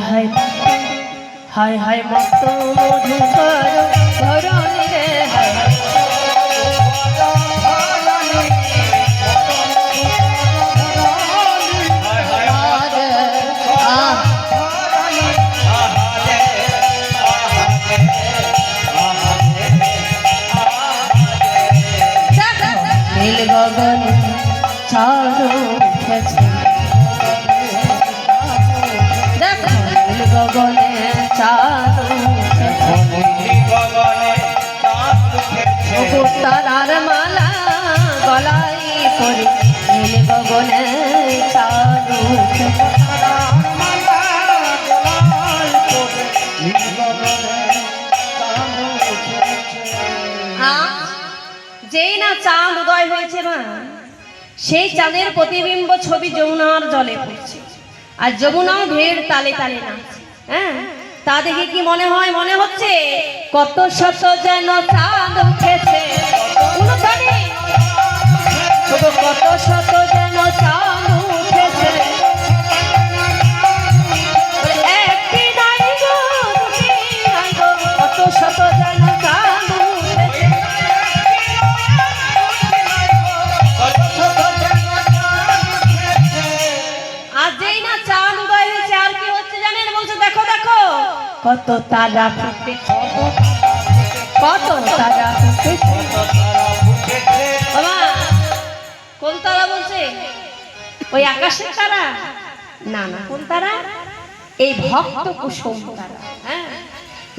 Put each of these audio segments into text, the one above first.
হায় হায় হায় হায় মত মধুকর ধরণী রে হায় নীল গগন চারু উঠেছে দেখো নীল গগনে চারু তারার মালা গলায় পরে নীল গগনে চারু যেই না চাঁদ উদয় হয়েছে মা সেই চাঁদের প্রতিবিম্ব ছবি যমুনার জলে পড়ছে আর যমুনাও ঢের তালে তালে নাচছে। হ্যাঁ তা দেখে কি মনে হয়? মনে হচ্ছে কত শত যেন চাঁদ উঠেছে, কত শত যেন চাঁদ উঠেছে, একটি নাই গো দুটি নাই গো, কত শত যেন চাঁদ উঠেছে। আর যেই না চাঁদ উদয় হয়েছে আর কি হচ্ছে জানেন? বলছে দেখো দেখো কত তারা ফুটেছে, কত তারা ফুটেছে। কোন তারা বলছে? ওই আকাশের তারা না, না কোন তারা? এই ভক্ত কুসুম তারা। হ্যাঁ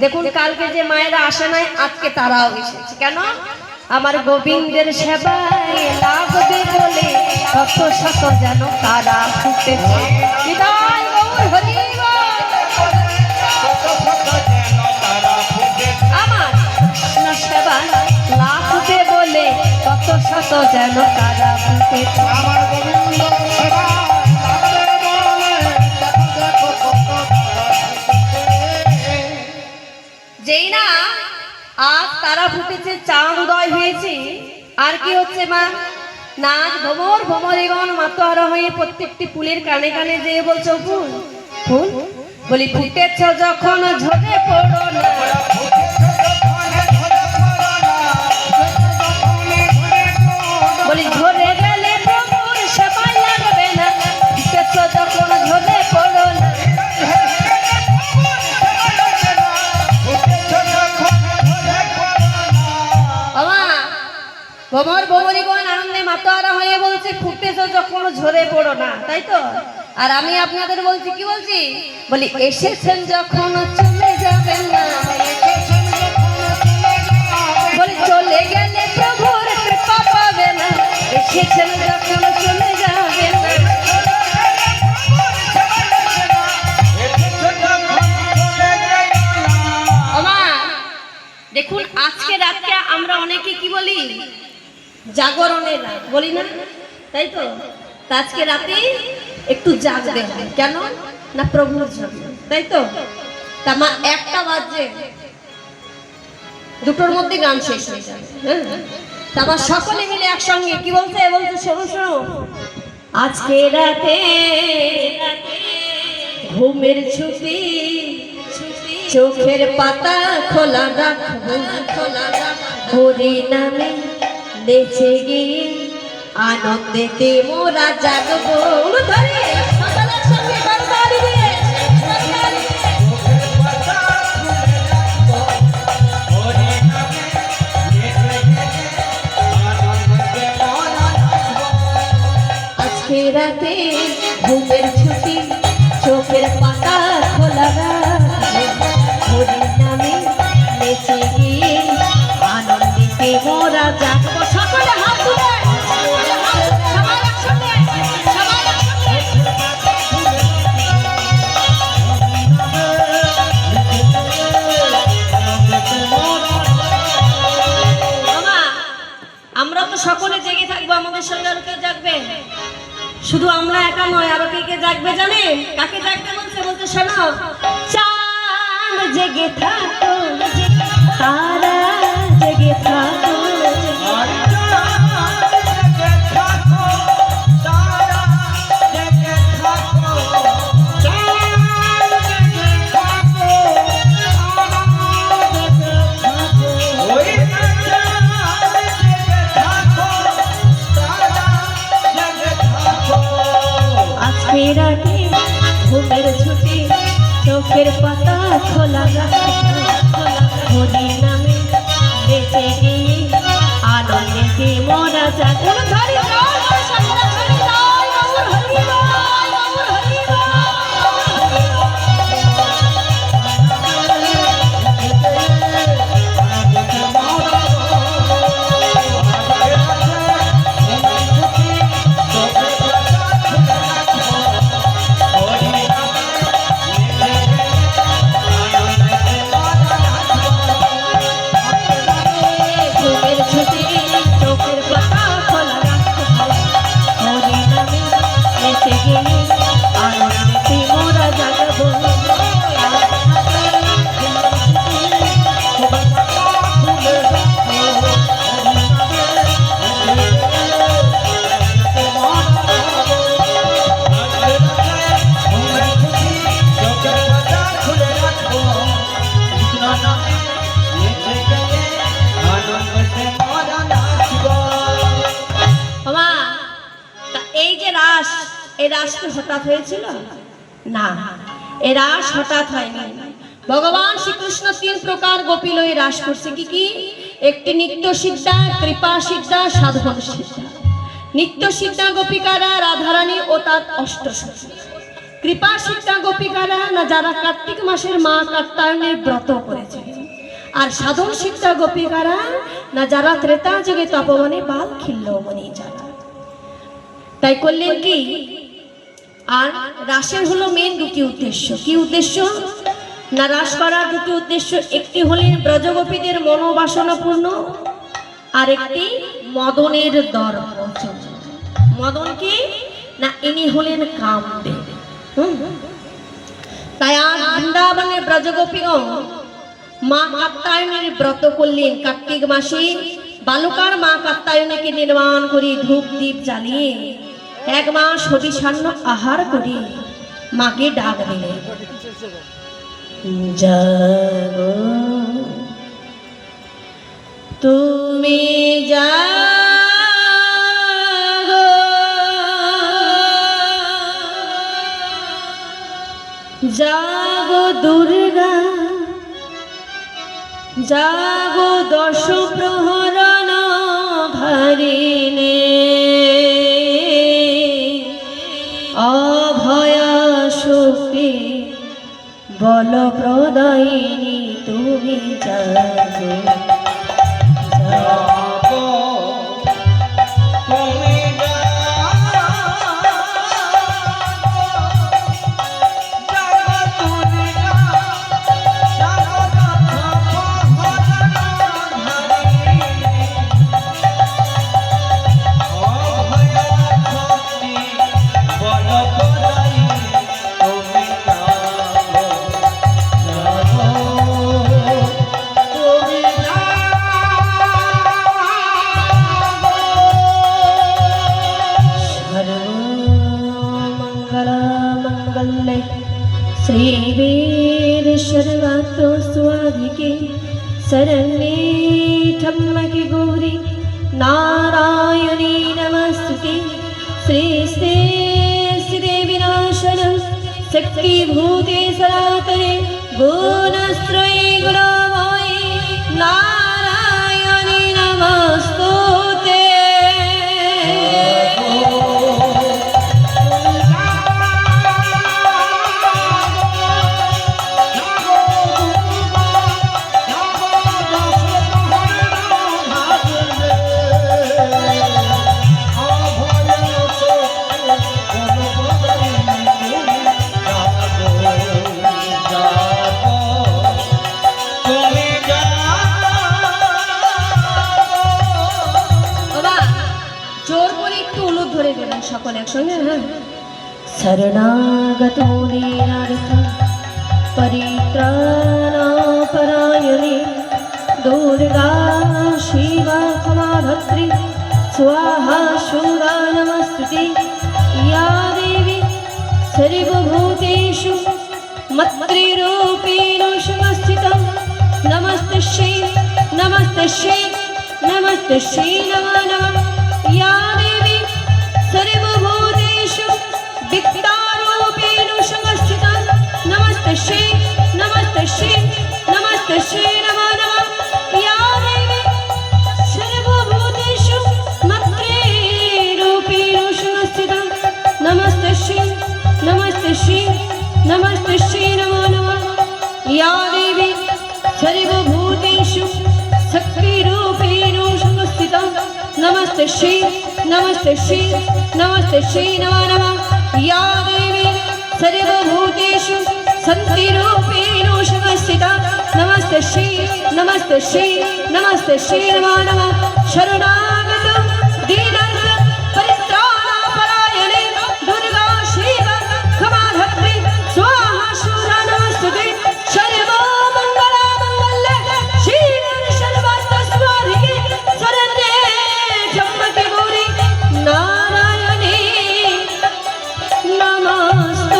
দেখুন কালকে যে মায়েরা আসে নাই আজকে তারাও এসেছে। কেন? আমার গোবিন্দের সেবায় লাগবে বলে কত শত যেন তারা ফুটেছে। বিদায় গৌর হরি আমার কৃষ্ণ সেবায় লাগবে বলে কত শত যেন তারা ফুটেছে। আমার গোবিন্দ সেবা যেই না আজ তারা ফুটেছে, চাঁদ উদয় হয়েছে, আর কি হচ্ছে মা? নাচ ভ্রমর ভ্রমরেগণ মাতোহারা হয়ে প্রত্যেকটি ফুলের কানে কানে যেয়ে বলছো ফুল ফুল, বলি ফুটেছ যখন ঝরে পড়ো না, বলি ঝরে গেলে প্রভুর সেবায় লাগবে না, ফুটেছ যখন ঝরে পড়ো না। ভ্রমর ভ্রমরিগণ আনন্দে মাতোয়ারা হয়ে বলছে ফুটেছ যখন ঝরে পড়ো না, তাই তো? আর আমি আপনাদের বলছি কি বলছি? বলি এসেছেন যখন চলে যাবেন না, বলি চলে গেলে প্রভুর কৃপা পাবে না, এসেছেন যখন চলে যাবেন না। দেখুন আজকে রাতকে আমরা অনেকে কি বলি? জাগরণের রাত বলি না, তাই তো? আজকে রাতে একটু জাগবে, কেন না? প্রভুর জন্য, তাই তো? তা মা একটা বাজে দুটোর মধ্যে গান শেষ হয়ে যাবে। তা আবার সকলে মিলে একসঙ্গে কি বলছে? বলছে শোনো শোনো, আজকে রাতে ঘুমের ছুটি, চোখের পাতা খোলা রাখবো, হরি নামে নেচে গিয়ে আনন্দেতে মোরা জাগবো। আজকে রাতে ঘুমের ছুটি, চোখের পাতা খোলা রাখবো, হরি নামে নেচে গিয়ে আনন্দিতে মোরা জাগবো। সকলে হাত তুলে সবাই একসাথে, সবাই একসাথে। আমরা তো সকলে জেগে থাকবো, আমাদের সঙ্গে আর কেউ জাগবে? শুধু আমরা একা নয়, আরো কে কে জাগবে জানেন? কাকে জাগবে বলছে? বলতে শোনো, চাঁদ জেগে থাকো, তারা জেগে থাকো, চোখের পাতা খোলা হরি নামে বেঁচে গিয়ে আনন্দেতে মরা যাক। এই রাস কি হঠাৎ হয়েছিল? না, এই রাস হঠাৎ হয়নি। ভগবান শ্রীকৃষ্ণ 3 প্রকার গোপী লয়ে রাস করছে। কি কি? একটি নিত্য সিদ্ধা, কৃপা সিদ্ধা, সাধন সিদ্ধা। নিত্য সিদ্ধা গোপিকারা রাধারানী ও তার অষ্টসখী। কৃপা সিদ্ধা গোপিকারা না যারা কার্তিক মাসের মা কাত্যায়নের ব্রত করেছে। আর সাধন সিদ্ধা গোপিকারা না যারা ত্রেতা যুগে তপবনে বাল খিল্লমণি যারা। তাই করলেন কি? আর রাসের হলো মেন দুটি উদ্দেশ্য। কি উদ্দেশ্য? না রাস করার দুটি উদ্দেশ্য। একটি হলেন ব্রজগোপীদের মনোবাসনা পূর্ণ, আর একটি মদনের দর্প। মদন কি? না ইনি হলেন কামদেব। তাই আজ বৃন্দাবনের ব্রজগোপীগণ মা কাত্যায়নের ব্রত করলেন। কার্তিক মাসে বালুকার মা কাত্যায়নীকে নির্মাণ করে ধূপ দীপ জ্বালিয়ে 1 মাস হবিষান্ন আহার করে মাকে ডাক দিলেন, জাগো তুমি জাগো, জাগো দুর্গা, জাগো দশ প্রহরণ ধারিণী, অভয়া শক্তি বল প্রদায়িনী তুমি জাগো, জাগো তুমি श्रीवीर सर्वातो स्वाधिके शरण्ये ठम्मके गौरी नारायणी नमस्तुते, श्रीस्ते श्रीदेवी नाशनं शक्तिभूते सनातने गुणत्रये गुणमये नारायणी नमस्तुते। সকলে একসঙ্গে শরণাগত দীনার্থ পরিত্রাণাপরায়ণে দুর্গা শিবা ক্ষমা ধত্রী स्वाहा शूरा नमस्तुते, या देवी सर्वभूतेषु मत्रिरूपेण संस्थितं नमस्तस्यै नमस्तस्यै नमस्तस्यै नमो नमः, या देवी सर्वभूतेषु विक्तारूपेण संस्थितं नमस्तस्यै श्री नमस्ते श्री नमस्ते श्री नमः नमः या देवी सर्वभूतेषु सन्तिरूपेण संस्थिता नमस्ते श्री नमस्ते श्री नमस्ते श्री नमः नमः शरणागत दीनस्थ परित्राणपरायणे दुर्गा शिव क्षमाधत्रि स्वाहा शूरा नमस्तुते सर्वो मङ्गलमाङ्गल्ये शिवे सर्वार्थसाधिके शरण्ये त्र्यम्बके गौरी नारायणे नमस्तुते।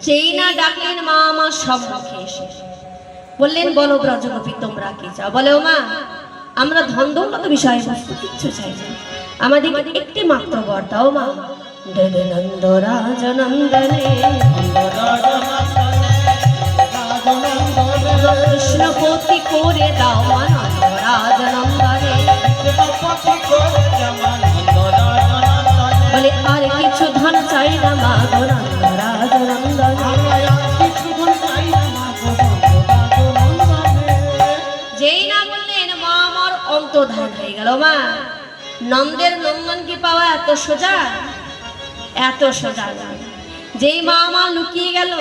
যেই না ডাকলেন মা আমার সম্মুখে এসে বললেন বলো ব্রজগোপী তোমরা কি চাও? বলে ও মা আমরা ধন দৌলত বিষয় বস্তু কিচ্ছু চাই না, আমাদেরকে একটি মাত্র বর দাও মা। নন্দ রাজনন্দনে কৃষ্ণপতি করে দাও মা নন্দ রাজনন্দনে। বলে আর কিছু ধন চাই না মা গো নন্দ রাজনন্দনে। যেই না বললেন মা আমার অন্তর্ধান হয়ে গেল। মা নন্দের নন্দন কি পাওয়া এত সোজা? এত সোজা না। যেই মা আমার লুকিয়ে গেল,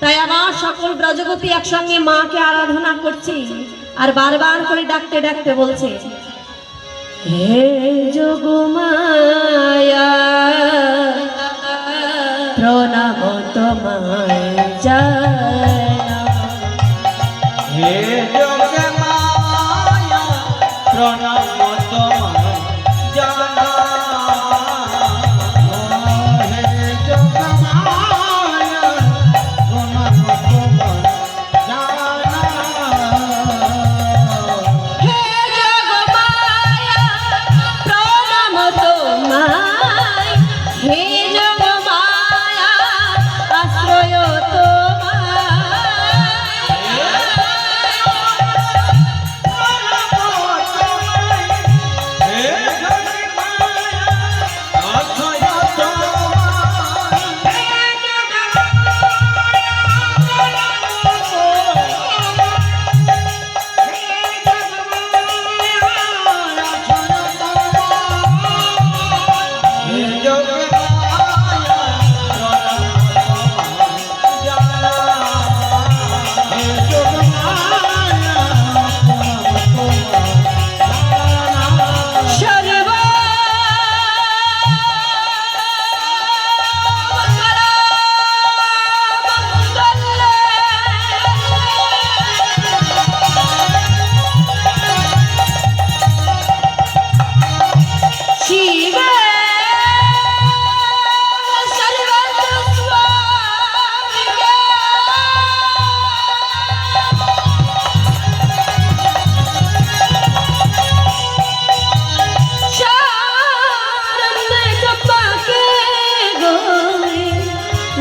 তাই আমার সকল ব্রজগোপী একসঙ্গে মাকে আরাধনা করছি আর বারবার করে ডাকতে ডাকতে বলছে হে যোগমায়া প্রণাম তোমায় জানা। হে যোগমায়া প্রণাম তোমায় জানা। হে যোগমায়া প্রণাম তোমায় জানা। হে যোগমায়া প্রণাম তোমায়, হে যোগমায়া আশ্রয়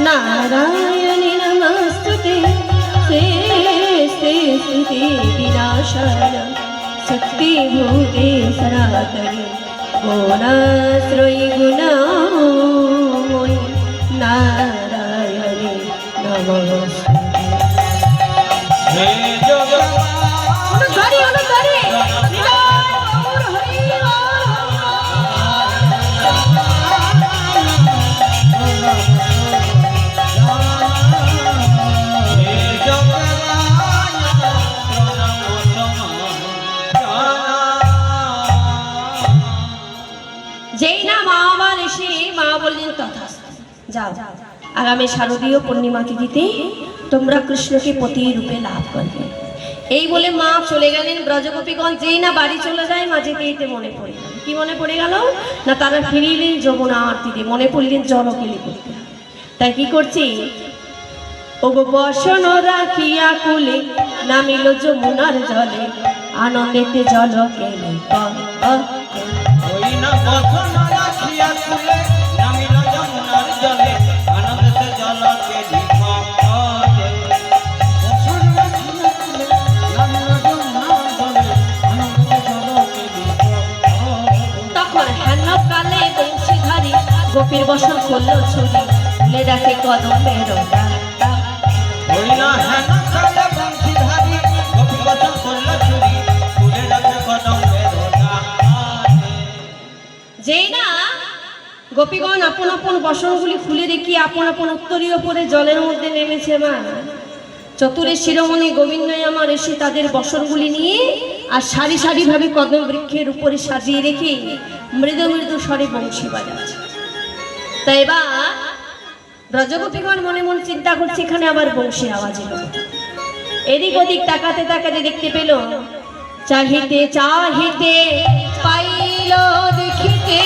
नारायणी नमस्तुते स्थिति विनाशाय शक्ति भूते सनातनी गुणाश्रयी गुणामयी नारायणी नमस्तुते। হে যোগমায়া যেই না মা আবার এসে মা বললেন তথাস্তু, যাও আগামী শারদীয় পূর্ণিমা তিথিতে তোমরা কৃষ্ণকে পতি রূপে লাভ করবে। এই বলে মা চলে গেলেন। ব্রজগোপীগণ যেই না বাড়ি চলে যায় মা যেতে যেতে মনে পড়ে গেল। কি মনে পড়ে গেল না? তারা ফিরিলেন যমুনার তীরে, মনে পড়লেন জলকেলি করতে। তাই কি করছি, ওগো বসন রাখিয়া কুলে নামিল যমুনার জলে আনন্দেতে জলকেলি ওই না বসন রাখিয়া গোপীর বসন করলো ছুরি তুলে রাখে কদমের ডাঁটা। হইলা হেন কালে বংশীধারী গোপী বচন করল চুরি তুলে রাখে কদমের ডালে। যেই না গোপীগণ আপন আপন বসনগুলি খুলে রেখে আপন আপন উত্তরীয় পরে জলের মধ্যে নেমেছে মা, চতুরের শিরোমণি গোবিন্দই আমার এসে তাদের বসনগুলি নিয়ে আর সারি সারি ভাবে কদম বৃক্ষের উপরে সাজিয়ে রেখে মৃদু মৃদু স্বরে বংশী বাজাচ্ছে। তাই এবার ব্রজগোপীগণ মনে মনে চিন্তা করছে এখানে আবার বংশীর আওয়াজ এলো। এদিক ওদিক তাকাতে তাকাতে দেখতে পেল চাহিতে চাহিতে পাইল দেখিতে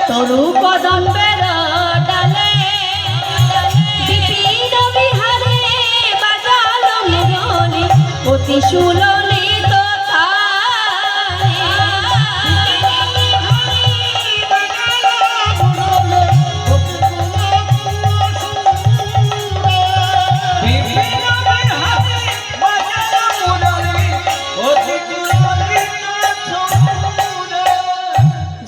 তরু কদম্বের ডালে বিপিন বিহারে বাজালো মুরলী অতি সুললিত তালে।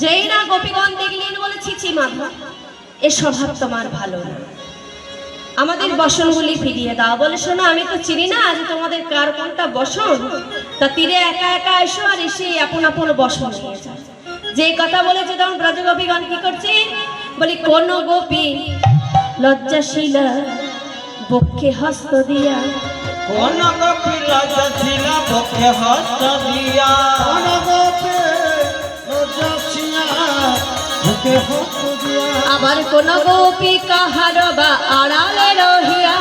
যেই না গোপীগণ দেখলেন বলে ছিছি মাধব এ স্বভাব তোমার ভালো না, আমাদের বসনগুলি ফিরিয়ে দাও। বলে শোনো আমি তো চিনি না আজ তোমাদের কার কোনটা বসন, তা তীরে একা একা এসো আর এসে আপন আপন বসন নিয়ে যাও। যে কথা বলেছে তখন ব্রজগোপীগণ কি করছে বলি কোন গোপী লজ্জাশীলা বক্ষে হস্ত দিয়া কোন গোপী লজ্জাশীলা বক্ষে হস্ত দিয়া আবার কোন গোপী কাহার বা আড়ালে রহিয়া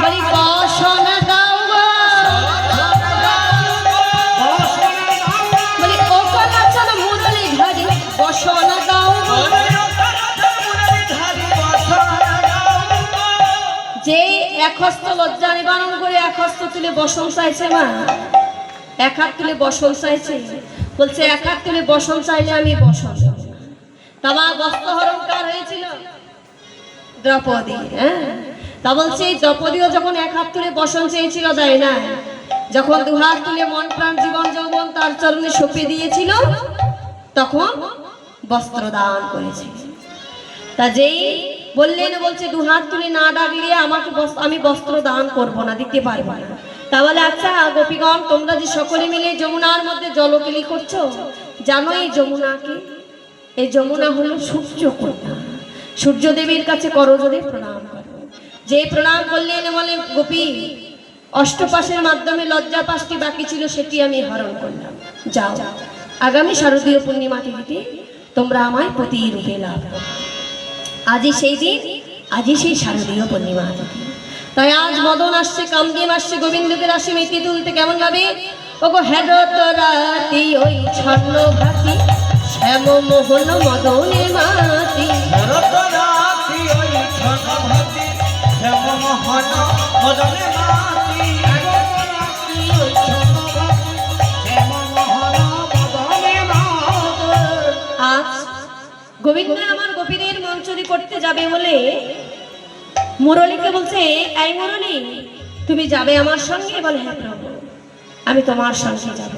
বলি বসন দাও গো। বলি ও কলাচল মুরলী ধারি বসন দাও গো। যে এক হস্ত লজ্জা নিবারণ করে এক হস্ত তুলে বসন চাইছে মা, এক হাত তুলে বসন চাইছে, বলছে এক হাত তুলে বসন চাইলে আমি বসন দেব না। তা মা বস্ত্রহরণ কার হয়েছিল দ্রৌপদী, হ্যাঁ তা বলছে দ্রৌপদীও যখন এক হাত তুলে বসন চেয়েছিল দেয় না, যখন দু হাত তুলে মন প্রাণ জীবন যৌবন তার চরণে সঁপে দিয়েছিল তখন বস্ত্র দান করেছে। তা যেই বললেন বলছে দু হাত তুলে না ডাকলে আমাকে আমি বস্ত্র দান করব না, দিতে পারবো না। তা বলে আচ্ছা গোপীগণ তোমরা যে সকলে মিলে যমুনার মধ্যে জলকেলি করছো জানো এই যমুনাকে? এই যমুনা হলো সূর্য কন্যা, সূর্য দেবীর কাছে করজোড়ে প্রণাম করো। যে প্রণাম করলেন বলে গোপী অষ্টপাশের মাধ্যমে লজ্জা পাশটি বাকি ছিল সেটি আমি হরণ করলাম, যাও আগামী শারদীয় পূর্ণিমা তিথিতে তোমরা আমায় পতি রূপে লাভ করো। আজই সেই দিন, আজই সেই শারদীয় পূর্ণিমা তিথি। তাই আজ মদন আসছে, কামদেব আসছে, গোবিন্দকে আসছে মেতে তুলতে কেমন ভাবে ওগো হেরত রাতি ওই ছন্ন ভাতি শ্যাম মোহন মদনে মাতি। হেরত রাতি ওই ছন্ন ভাতি শ্যাম মোহন মদনে মাতি। আজ গোবিন্দ আমার গোপীদের মঞ্চরি করতে যাবে বলে মুরলীকে বলছে এই মুরলী তুমি যাবে আমার সঙ্গে? বলে হ্যাঁ প্রভু আমি তোমার সঙ্গে যাব।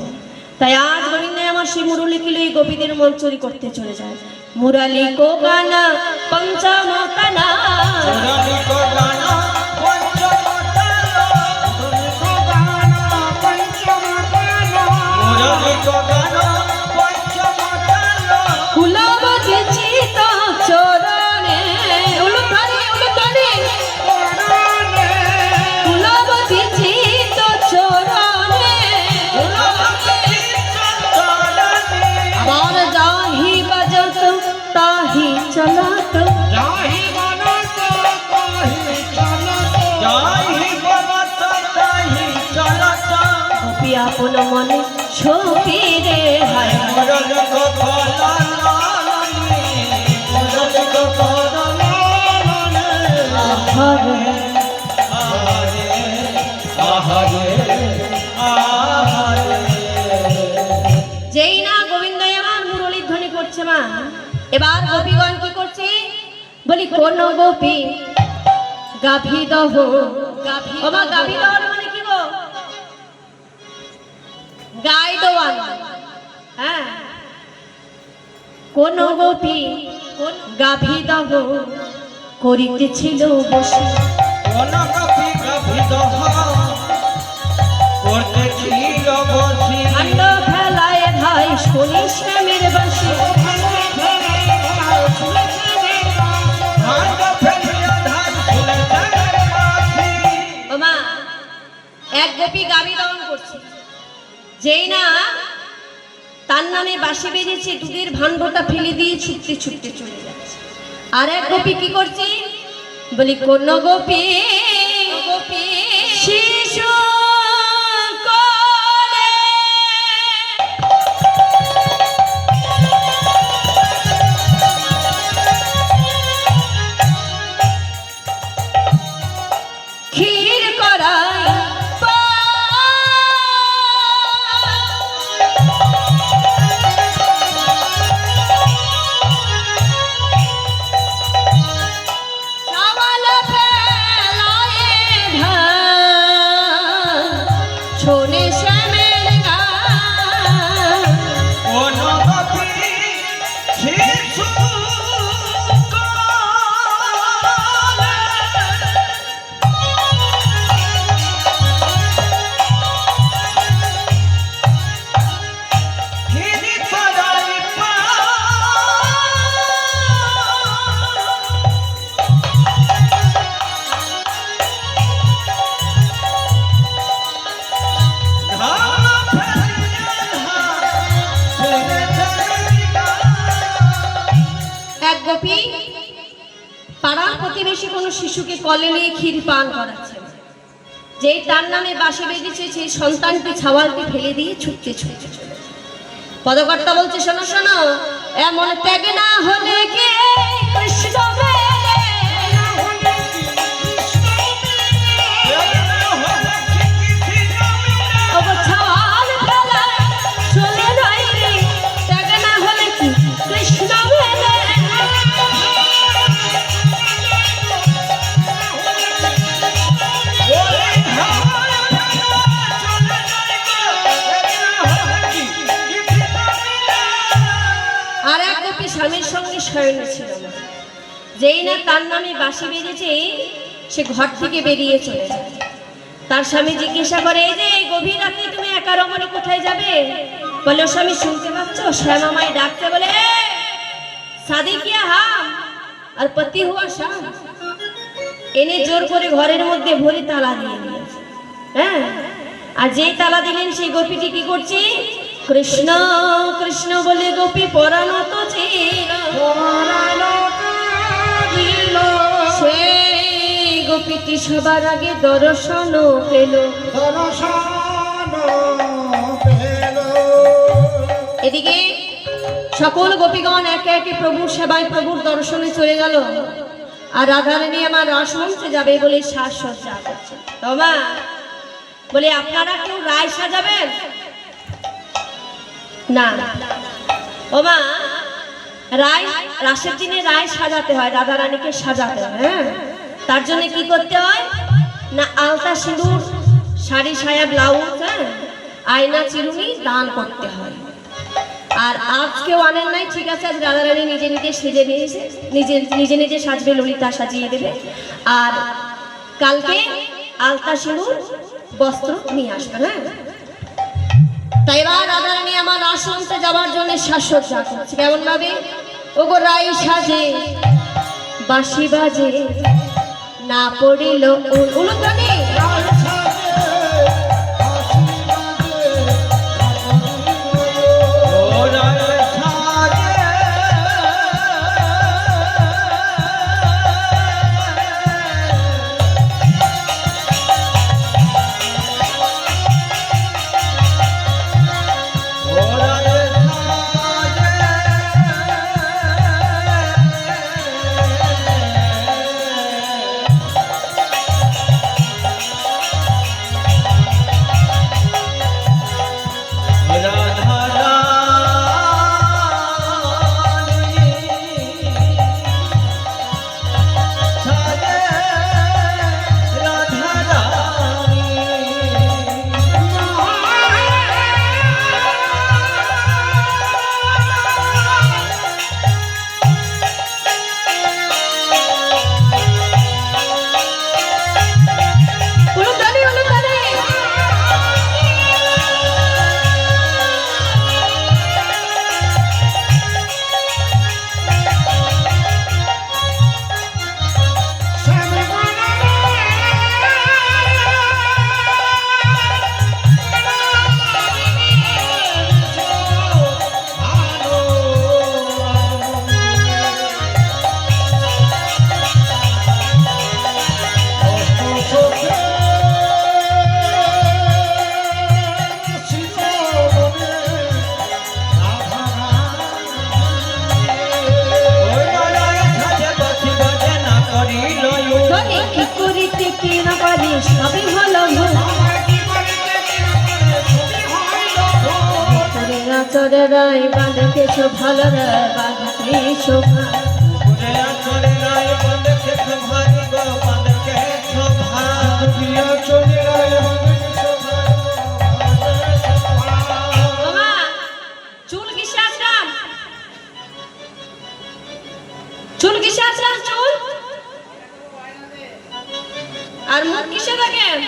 তাই আজ গোবিন্দ আমার সেই মুরলীকে লই গোপীদের মঞ্চরি করতে চলে যায়। মুরলী কো গানা পঞ্চমতনা, মুরলী কো গানা পঞ্চমতনা, মুরলী কো গানা পঞ্চমতনা। কুলবতী চিত চরণে উলুধারি উলুধারি কুলবতী চিত চরণে আবার যাহি বাজত তাহি চলত যাহি বনত তাহি চলত। গোপী আপন মনে সখী রে হায় মুরলী কো গানা মুরলী কো গানা হরে আহারে আহারে আহারে। যেই না গোবিন্দ আমার মুরলীর ধ্বনি করছে মা, এবার গোপীগণ কি করছে বলি কোন গোপী গাভী দহ বাবা, গাভী দহন মানে কি গো? গাই দোয়ান। হ্যাঁ, কোন গোপী গাভী দহ করিতেছিল বসে, কোন কপি গাভী দহন করতেছিল বসি, আন্ড ফেলায় ভাই শুনি শ্যামের বাসি, ভাণ্ড ফেলিয়া ধান শুনে শ্যামের বাসি। ওমা এক গোপী গাভী দহন করছে, যেই না তার নামে বাঁশি বেজেছে, দুধের ভাণ্ডটা ফেলে দিয়ে ছুটতে ছুটতে চলে যাচ্ছে। আর এক গোপী কি করছে? বলি কোন গোপী শিশু কোলে ক্ষীর করাই চাওয়াল ফেলায় ধান শোনে শ্যামের গান, কোন কপি শিশু কোলে হিরি করাই ধান ফেলিয়া ধান শুনে শ্যামের গান। এক গোপী পাড়ার প্রতিবেশী কোনো শিশুকে কলে নিয়ে ক্ষীর পান করাচ্ছে, যেই তার নামে বাঁশি বেজেছে সেই সন্তানটি ছাওয়ালটি ফেলে দিয়ে ছুটতে ছুটতে চলে যায়। পদকর্তা বলছে, শোনো শোনো, এমন ত্যাগ না হলে কে কৃষ্ণ মেলে, ওগো ছাওয়াল ফেলায় চলে নাই রে, ত্যাগ না হলে কি কৃষ্ণ মেলে। আর এক গোপী স্বামীর সঙ্গে শয়নে ছিল না, যেই না তার নামে বাঁশি বেজেছে সে ঘর থেকে বেরিয়ে চলে যায়। তার স্বামী জিজ্ঞাসা করে, এই যে এই গভীর রাতে তুমি একা রমণী কোথায় যাবে? বলে, ও স্বামী শুনতে পাচ্ছ শ্যাম আমায় ডাকতে, বলে শাদি কিয়া হাম আর পতি হুয়া শাম, এনে জোর করে ঘরের মধ্যে ভরে তালা দিয়ে দিয়েছে। হ্যাঁ, আর যেই তালা দিলেন সেই গোপীটি কি করছে? কৃষ্ণ কৃষ্ণ বলে গোপী পরানো তো ছিল, সেই গোপীটি সবার আগে দর্শন পেল। এদিকে সকল গোপীগণ একে একে প্রভুর সেবায় প্রভুর দর্শনে চলে গেল, আর রাধারানী আমার রসমঞ্চে যাবে বলে সাজসজ্জা করছে। তোমা বলে, আপনারা কেউ রায় সাজাবেন? না। ওমা রায়, রাসের দিনে রায় সাজাতে হয়, রাধারানীকে সাজাতে হয়। হ্যাঁ, তার জন্য কি করতে হয় না, আলতা সিঁদুর, শাড়ি সায়া ব্লাউজ, হ্যাঁ, আয়না চিরুনি দান করতে হয়। আর আজ কেউ আনেন নাই, ঠিক আছে, আজ রাধারানী নিজে নিজে সেজে নিয়েছে, নিজে নিজে সাজবে, ললিতা সাজিয়ে দেবে। আর কালকে আলতা সিঁদুর বস্ত্র নিয়ে আসবে। হ্যাঁ, তাই এবার রাধারানী আমার রসমঞ্চে যাওয়ার জন্য সাজসজ্জা করছে। কেমন ভাবে? ওগো রাই সাজে বাঁশি বাজে না পড়িল উলুধ্বনি, আচরে রায় বাঁধেছো ভালো রে বাঁধে শোভা পুকুরে আচরে রায় বাঁধেছো ভারী গো বাঁধেছো ভারী আচরে রায় বাঁধেছো মামা চুল কিসে আসলাম চুল কিসে আসলাম চুল আর মুখ কিসে দেখেন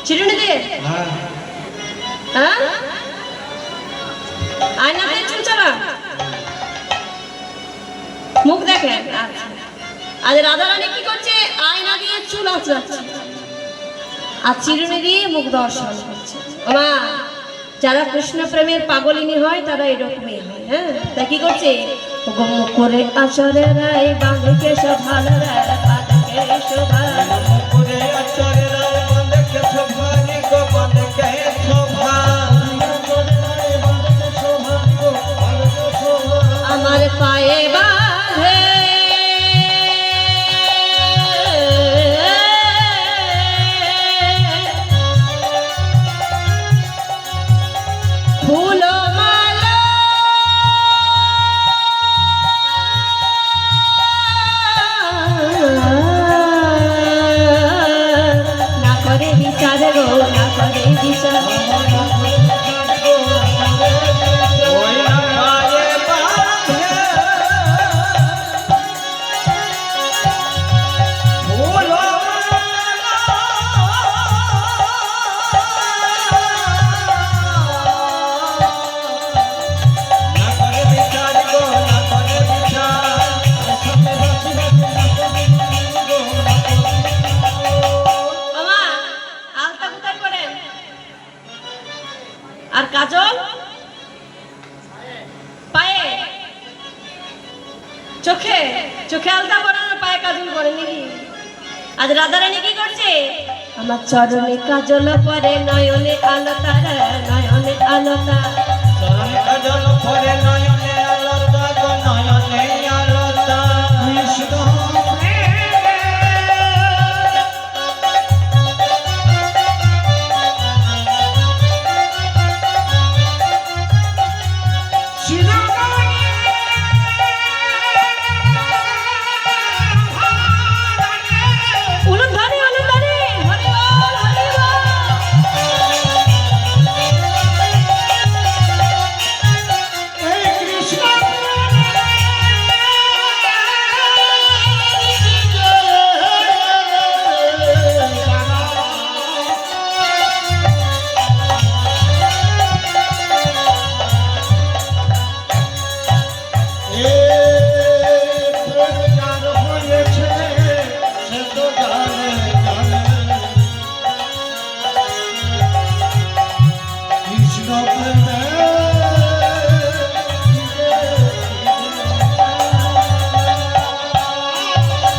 চিরুনি দিয়ে হ্যাঁ আয়নাতে চুল চালা মুখ দেখেন আচ্ছা আজ রাধারানী কি করছে আয়না দিয়ে চুল আঁচড়াচ্ছে আর চিরুনি দিয়ে মুখ দর্শন করছে মা যারা কৃষ্ণ প্রেমের পাগলিনী হয় তারা এরকমই হয় হ্যাঁ তা কি করছে মুখ করে আচরে রায় বাঁধে ভালো রায় বাঁধে শোভা পুকুরে আচরে রায় বাঁধেছো ভারী গো বাঁধেছো আমার পায়ে বাঁধে ফুল মালা না করে বিচার গো না করে বিচার ওই পায়ে বাঁধে ফুল না করে বিচার গো না করে বিচার মামা আলতা কোথায় করেন আর কাজল পায়ে চোখে চোখে আলতা পরেন আর পায়ে কাজল পরেন নাকি আজ রাধারানী কি করছে আমার চরণে কাজল পরে নয়নে আলতা রে, নয়নে আলতা চরণে কাজল পরে নয়নে আলতা গো নয়নে আলতা কৃষ্ণ উলুধ্বনি উলুধ্বনি হরি বল হরি বল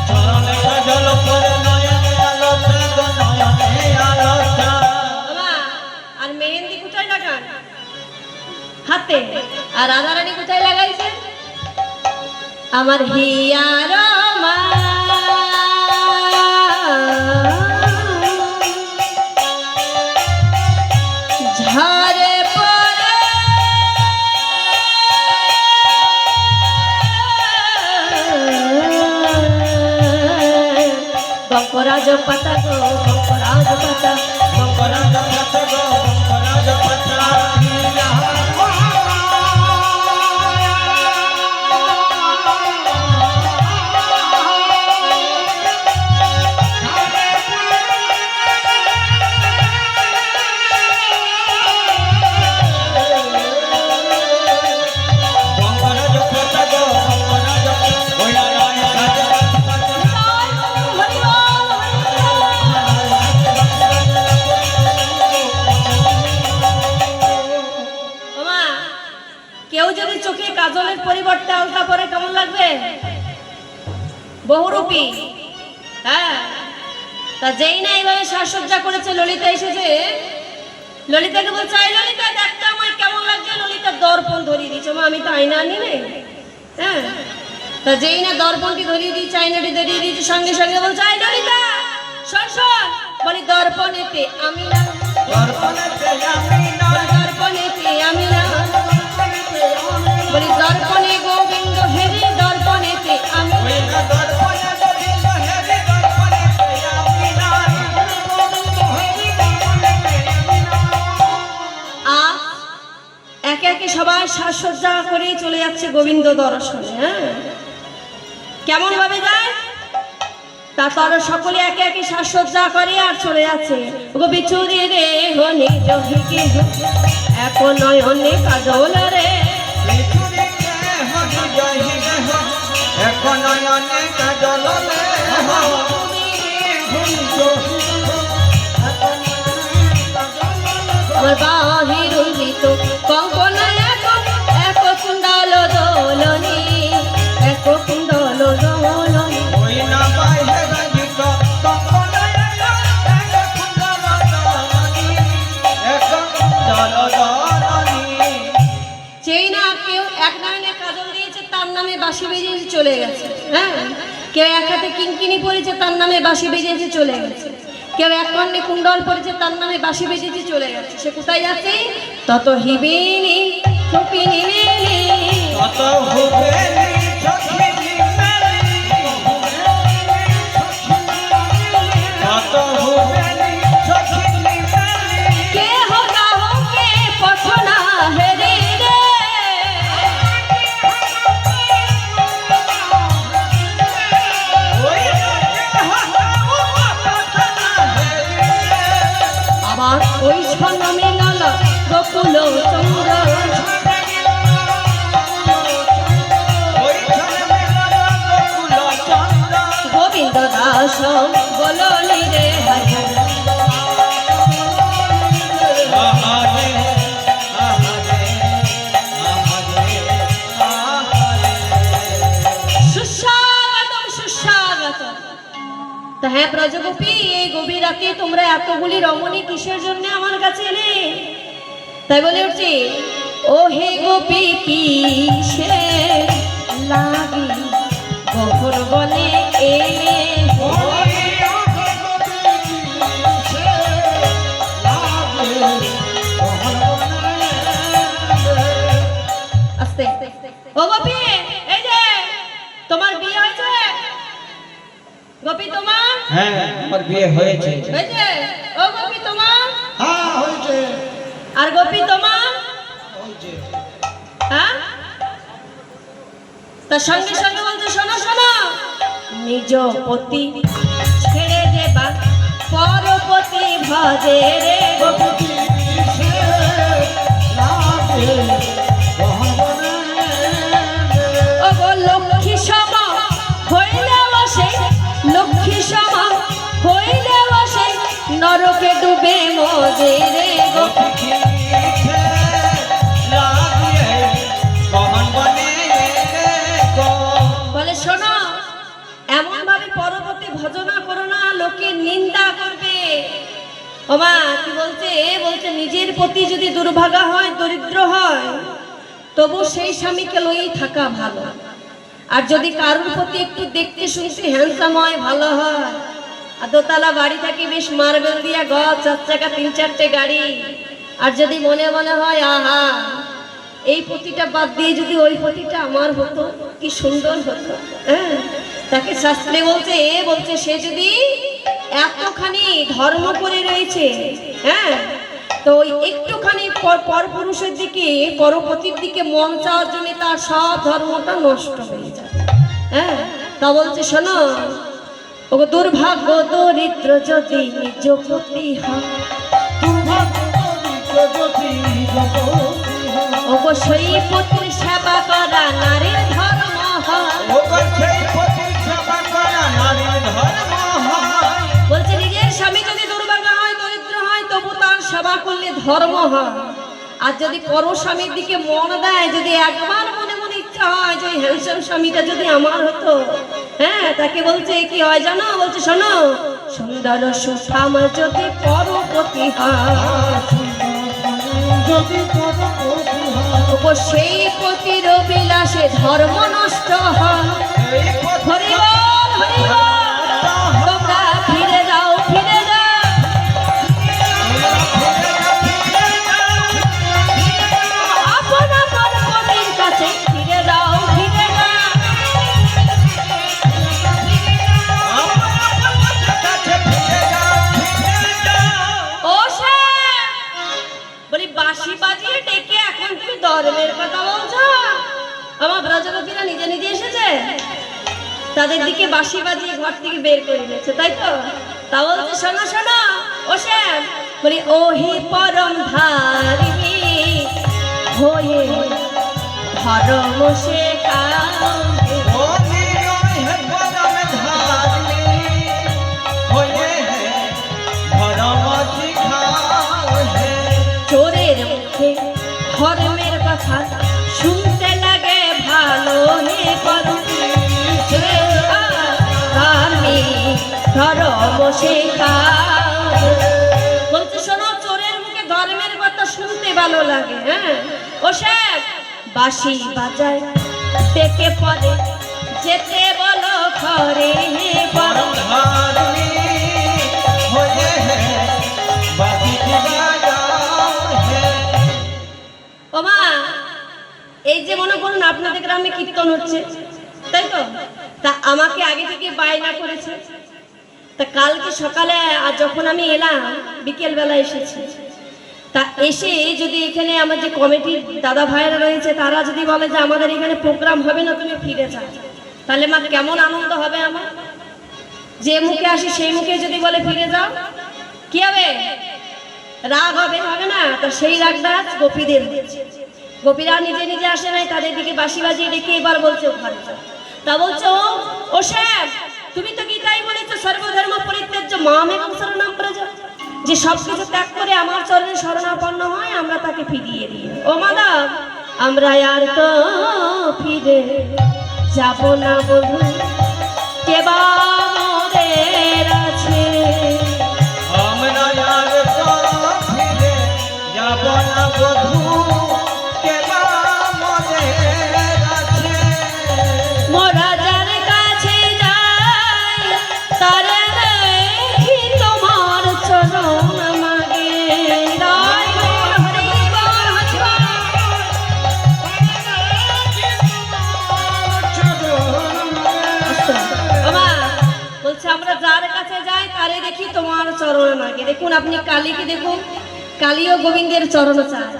চরণে কাজল পরে নয়নে আলতা গো নয়নে আলতা বাবা আর মেহেন্দি কোথায় লাগান হাতে আর রাধারানী কোথায় লাগাইছে আমার হিয়ার মা ঝরে পড়ে বঙ্করাজ পাতা গো বঙ্করাজ পাতা বঙ্করাজ পাতা গো বঙ্করাজ পাতা বঙ্করাজ পাতা গো বঙ্করাজ ওই রায় রাজা হরি বল ওমা কেউ যদি চোখে কাজলের পরিবর্তে আলতা পরে কেমন লাগবে বহুরূপী হ্যাঁ তা যেই না এইভাবে সাজসজ্জা করেছে ললিতা এসেছে ললিতাকে বলছে আই ললিতা দেখতে আমার কেমন লাগছে ললিতা দর্পণ ধরিয়ে দিয়েছে মা আমি তো আয়না আনি রে হ্যাঁ তা যেই না দর্পণটি ধরিয়ে দিয়েছে আয়নাটি ধরিয়ে দিয়েছে সঙ্গে সঙ্গে বলছে আই ললিতা শোন শোন বলি দর্পণেতে আমি না দর্পণেতে আমি না দর্পণেতে আমি না সাজসজ্জা করে চলে যাচ্ছে গোবিন্দ দর্শনে। হ্যাঁ, কেমন ভাবে যায়? তা তারা সকলে একে একে সাজসজ্জা করে আর চলে যাচ্ছে। গোপী চুরি রে হনি জহিকে এক নয়নে কাজল রে, আমার বাহির উন্দিত কঙ্কনা এক কুণ্ডল দোলনি, এক কুণ্ডল দোলনি। যেই না কেউ এক নয়নে কাজল দিয়েছে তার নামে বাঁশি বেজেছে চলে গেছে। হ্যাঁ, কেউ এক হাতে কিঙ্কিনি পরেছে তার নামে বাঁশি বেজেছে চলে গেছে, কেউ এক কর্ণে কুণ্ডল পরেছে তার নামে বাঁশি বেজেছে চলে গেছে। সে কোথায় যাচ্ছে? তত হিবিনি চপিনি মেলি, তত হুবেলি চকিনি মেলি, তত হুবেলি চকিনি মেলি। কে হোতা হোকে পঠনা হেরি রে, আবার ওই ছন্দ মিলাল গোকুল চন্দ্র, গোবিন্দ দাস বললি রে সুস্বাগতম সুস্বাগতম। তা হ্যাঁ ব্রজগোপী, এই গভীর রাতে তোমরা এতগুলি রমণী কিসের জন্য আমার কাছে এলে? তাই বলে উঠছি, ও হে গোপী কিসে লাগি কখন বনে এলে, আস্তে। ও গোপী, এই যে তোমার বিয়ে হয়েছে? গোপী তোমার? হ্যাঁ, আমার বিয়ে হয়েছে। হয়েছে? ও গোপী তোমার? হ্যাঁ, হয়েছে। আর গোপী তোমার? হ্যাঁ, তার সঙ্গে সঙ্গে বলছে, শোনো শোনো, নিজ পতি ছেড়ে দেবা পরপতি ভজে রে গোপী, ও গো লক্ষ্মী সমা হইলে বসে, লক্ষ্মী সমা হইলে বসে নরকে ডুবে মজে রে গোপী। বলে শোনো, এমন ভাবে পরবর্তী ভজনা করো না, লোকের নিন্দা করবে। ও মা কি বলছে? বলছে নিজের প্রতি যদি দুর্ভাগা হয়, দরিদ্র হয়, তবু সেই স্বামীকে লইই থাকা ভালো। আর যদি কারোর প্রতি একটু দেখতে শুনতে হ্যান্ডসাম হয়, ভালো হয়, আর দোতলা বাড়ি থাকে, বেশ মার্বেল দিয়া ঘর, 4 চাকা 3-4টে গাড়ি, আর যদি মনে মনে হয় আহা এই পতিটা বাদ দিয়ে যদি ওই পতিটা আমার হতো কি সুন্দর হতো। হ্যাঁ, তাকে শাস্ত্রে বলছে, বলছে সে যদি এতখানি ধর্ম করে রয়েছে, হ্যাঁ, তো ওই একটুখানি পরপুরুষের দিকে, পরপতির দিকে মন চাওয়ার জন্য তার সব ধর্মটা নষ্ট হয়ে যায়। হ্যাঁ, তা বলছে শোনো, ও দুর্ভাগ্য দরিদ্র যদি নিজ পতি হয়, অবশ্যই পতির সেবা করা নারীর ধর্ম হয়। বলছে নিজের স্বামী যদি দুর্ভাগা হয়, দরিদ্র হয়, তবু তার সেবা করলে ধর্ম হয়। আর যদি পর স্বামীর দিকে মন দেয়, যদি একবার মনে মনে ইচ্ছা হয় যে হ্যান্ডসাম স্বামীটা যদি আমার হতো, হ্যাঁ, তাকে বলছে কি হয় জানো? বলছে শোনো, সুন্দর সুঠাম যদি পরপতি হয়, সেই পতির বিলাসে ধর্ম নষ্ট হয়। হরি বল হরি বল, তোমরা ফিরে যাও ফিরে যাও, আপন আপন পতির কাছে ফিরে যাও ফিরে যাও। ও বলি বাঁশি বাজিয়ে ডেকে এখন তুমি ধর্মের কথা তাদের দিকে বাঁশি বাজিয়ে ঘর থেকে বের করে দিয়েছে, তাই তো? তা বলছে শোনো শোনো ও শ্যাম, বলি ওহি পরম ধারিণী হয়ে ধর্ম শেখাও। চোরের মুখে ধর্মের কথা শুনতে লাগে ভালো, হে করো ধর্ম শেখাও। বলতে শোনো, চোরের মুখে ধর্মের কথা শুনতে ভালো লাগে। হ্যাঁ ও শ্যাম, বাঁশি বাজায় পেকে পড়ে যেতে বলো ঘরে, হে করো ও মা। এই যে মনে করুন আপনাদের গ্রামে কীর্তন হচ্ছে, তাই তো? তা আমাকে আগে থেকে বায়না করেছে। তা কালকে সকালে আর যখন আমি এলাম, বিকেলবেলা এসেছি, তা এসে যদি এখানে আমার যে কমিটির দাদা ভাইয়েরা রয়েছে তারা যদি বলে যে আমাদের এখানে প্রোগ্রাম হবে না, তুমি ফিরে যাও, তাহলে মা কেমন আনন্দ হবে আমার। যে মুখে আসি সেই মুখে যদি বলে ফিরে যাও, কি হবে? রাগ হবে, হবে না? তো সেই রাগটা গোপীদের, গোপীরা নিজে নিজে আসে নাই, তাদের দিকে বাঁশি বাজিয়ে রেখে এবার বলছে ঘরে যাও। তা বলছো ও শ্যাম, তুমি তো গীতাই বলেছো সর্বধর্ম পরিত্যাজ্য মামেকং শরণং ব্রজ, যে সব কিছু ত্যাগ করে আমার চরণে শরণাপন্ন হয় আমরা তাকে ফিরিয়ে দিই। ও মাধব, আমরা আর তো ফিরে যাব না বধূ, কেবা মোদের আছে। আমরা আর তো ফিরে যাব না বধূ, কেবা মোদের আছে। মোরা যার কাছে যাই তার দেখি তোমার চরণ মাগে। রায় গৌর হরি গৌর হরি গৌর। বাবা বলছে আমরা যার কাছে যাই তারে দেখি তোমার চরণ মাগে। দেখুন আপনি কালীকে দেখুন, কালীও গোবিন্দের চরণ চায়,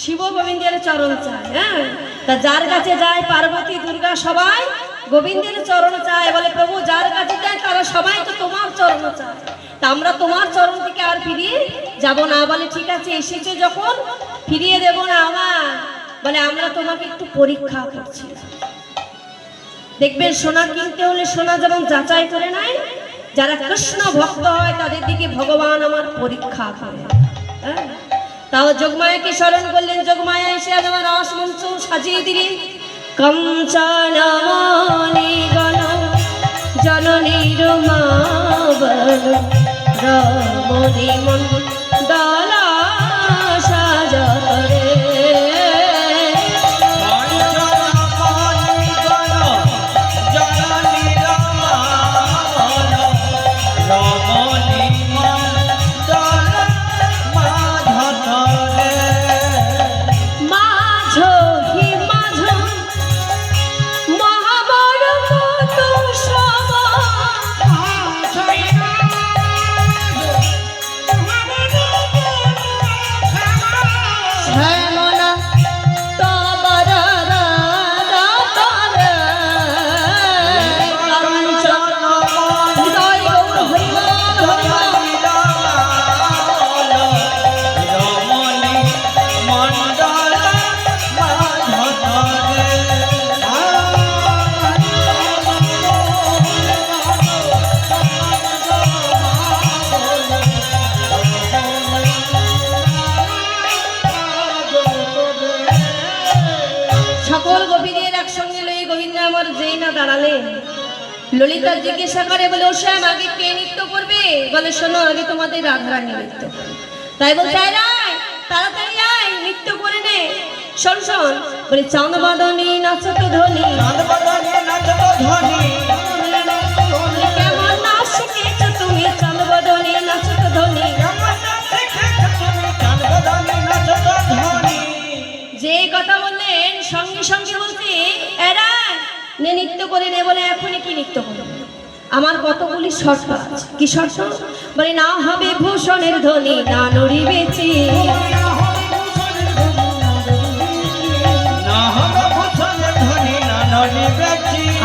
শিব গোবিন্দের চরণ চায়। হ্যাঁ, তা যার কাছে যায় পার্বতী দুর্গা সবাই গোবিন্দের চরণ চায়, বলে প্রভু যার কাছে যায় তারা সবাই তো তোমার চরণ চায়, তা আমরা তোমার চরণ থেকে আর ফিরিয়ে যাব না। বলে ঠিক আছে, এসেছে যখন ফিরিয়ে দেব না আমার। বলে আমরা তোমাকে একটু পরীক্ষা করছি। দেখবেন সোনা কিনতে হলে সোনা যেমন যাচাই করে নাই, যারা কৃষ্ণ ভক্ত হয় তাদের দিকে ভগবান আমার পরীক্ষা করে। হ্যাঁ, তাও যোগমায়াকে স্মরণ করলেন, যোগমায়া এসে আজ আমার রসমঞ্চ সাজিয়ে দিলেন। কঞ্চনমণি গণ জননীর মা বল রমণী মণ্ডল সাজরে। ললিতা জিজ্ঞাসা করে, বলে ও শ্যাম আগে কে নৃত্য করবে? বলে শোনো, আগে তোমাদের রাধারানী নৃত্য করবে। তাই বলছে আয় তাড়াতাড়ি আয়, নৃত্য করে নে। শোন শোন, বলে চাঁদ বাদনী নাচত ধ্বনি, কেমন নাচ শিখেছ তুমি চাঁদ বাদনী নাচত ধ্বনি। যে কথা বললেন সঙ্গে সঙ্গে বলছে এরা নে নৃত্য করে নে। বলে এখনই কি নৃত্য করবে? আমার কতগুলি শর্ত আছে। কি শর্ত? বলে না হবে ভূষণের ধ্বনি, না নড়িবে চির,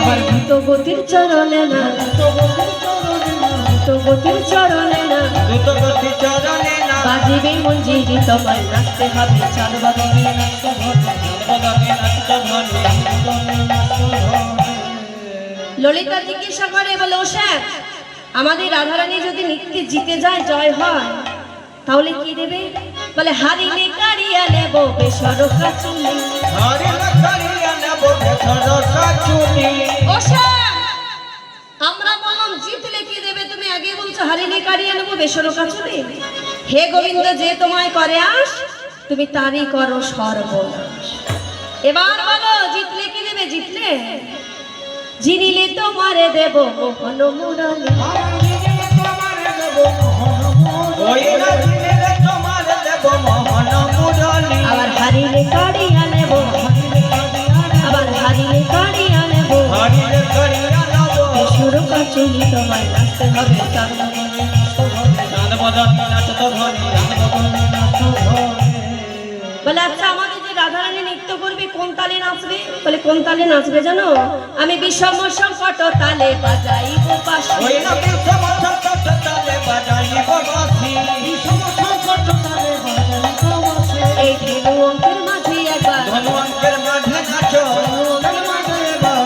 আবার দ্রুত গতির চরণে না, দ্রুত গতির চরণে না, দ্রুত গতি চরণে না বাজিবে মঞ্জিরি তোমায় নাচতে হবে চার বাদনে নাচতে হবে। বদনে নাচতে ধনে ললিতা জিজ্ঞাসা করে, বলে ও স্যার, আমাদের রাধারানী যদি নৃত্যে জিতে যায়, জয় হয়, তাহলে কি দেবে? বলে হারিলে কারিয়া নেব বেসরকা চুনি। হরি লকারিয়া নেব বেসরকা চুনি। ও স্যার, আমরা বললাম জিতলে কি দেবে, তুমি আগে বলছো হারিলে কারিয়া নেব বেসরকা চুনি। হে গোবিন্দ, যে তোমায় করে আস, তুমি তারই করো সর্বনাশ। এবার বলো জিতলে কি দেবে? জিতলে জিনিলে তোমারে দেব মোহন মুরালি। ওই না জিনিলে তোমার দেব মোহন মুরলি। আবার হারিলে কারিয়া নেব, আবার হারিলে কারিয়া নেব হরি লকারিয়া নেব বেসরকা চুনি তোমায় নাচতে হবে চার বাদনে। চাঁদ বদনে নাচতে ধনে বলে আচ্ছা, আমাদের যে রাধারানী নৃত্য করবে কোন তালে নাচবে? বলে কোন তালে নাচবে জানো? আমি বিষম সংকট তালে বাজাইব বাঁশি। ওই না বিষম সংকট তালে বাজাইব বাঁশি। এই ধেনু অঙ্কের মাঝে একবার ধনু অঙ্কের মাঝে নাচো